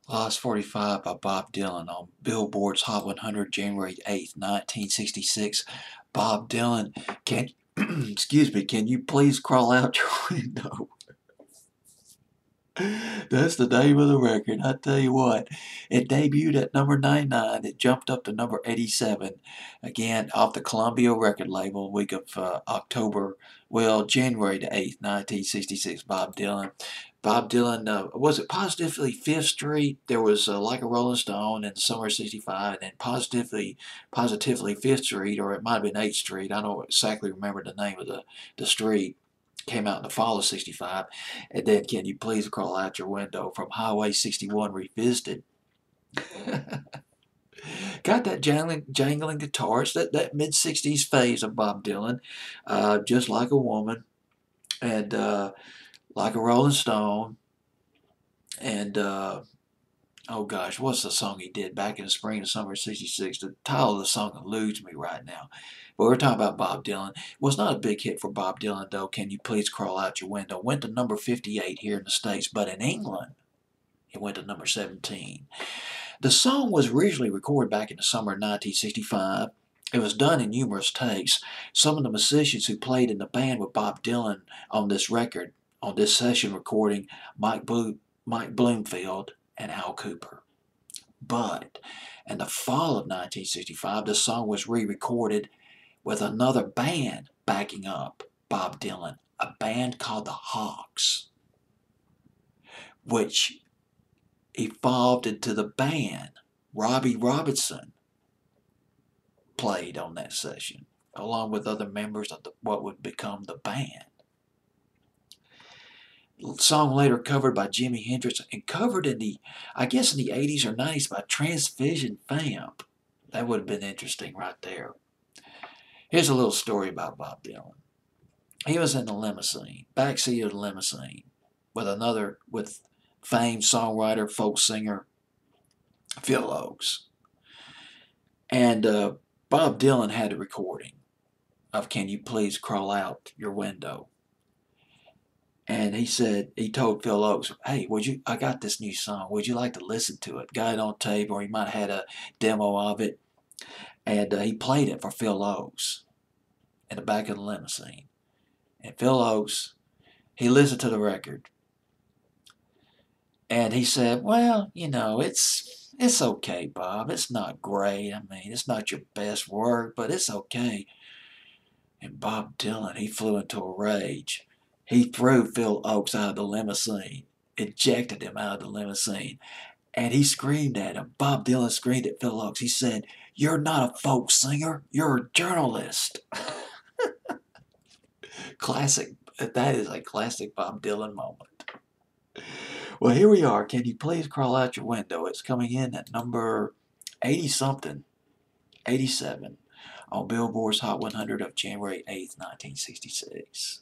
Lost 45 by Bob Dylan on Billboard's Hot 100, January 8th, 1966. Bob Dylan, can excuse me, can you please crawl out your window? That's the name of the record. I tell you what, it debuted at number 99. It jumped up to number 87. Again, off the Columbia record label, week of January the 8th, 1966. Bob Dylan. Bob Dylan, was it Positively Fifth Street? There was Like a Rolling Stone in the summer of '65, and then Positively Fifth Street, or it might have been 8th Street. I don't exactly remember the name of the street. Came out in the fall of '65. And then Can You Please Crawl Out Your Window from Highway 61 Revisited. Got that jangling guitars, that mid '60s phase of Bob Dylan, Just Like a Woman, and Like a Rolling Stone, and oh gosh, what's the song he did back in the spring and summer of '66? The title of the song eludes me right now. But we're talking about Bob Dylan. It was not a big hit for Bob Dylan, though. Can You Please Crawl Out Your Window? Went to number 58 here in the States, but in England, it went to number 17. The song was originally recorded back in the summer of 1965. It was done in numerous takes. Some of the musicians who played in the band with Bob Dylan on this record, on this session recording, Mike Bloomfield and Al Cooper. But in the fall of 1965, the song was re-recorded with another band backing up Bob Dylan, a band called the Hawks, which evolved into the band Robbie Robertson played on that session, along with other members of what would become the band. The song later covered by Jimi Hendrix and covered in the 80s or 90s by Transvision Fam. That would have been interesting right there. Here's a little story about Bob Dylan. He was in the limousine, backseat of the limousine, with famed songwriter, folk singer Phil Oakes. And Bob Dylan had a recording of Can You Please Crawl Out Your Window? And he told Phil Oakes, hey, I got this new song. Would you like to listen to it? Got it on tape, or he might have had a demo of it. And he played it for Phil Oakes in the back of the limousine. And Phil Oakes, he listened to the record. And he said, well, it's okay, Bob. It's not great. I mean, it's not your best work, but it's okay. And Bob Dylan, he flew into a rage. He threw Phil Oakes out of the limousine, ejected him out of the limousine, and he screamed at him. Bob Dylan screamed at Phil Oakes. He said, you're not a folk singer, you're a journalist. Classic. That is a classic Bob Dylan moment. Well, here we are. Can You Please Crawl Out Your Window? It's coming in at number 80-something, 87, on Billboard's Hot 100 of January 8th, 1966.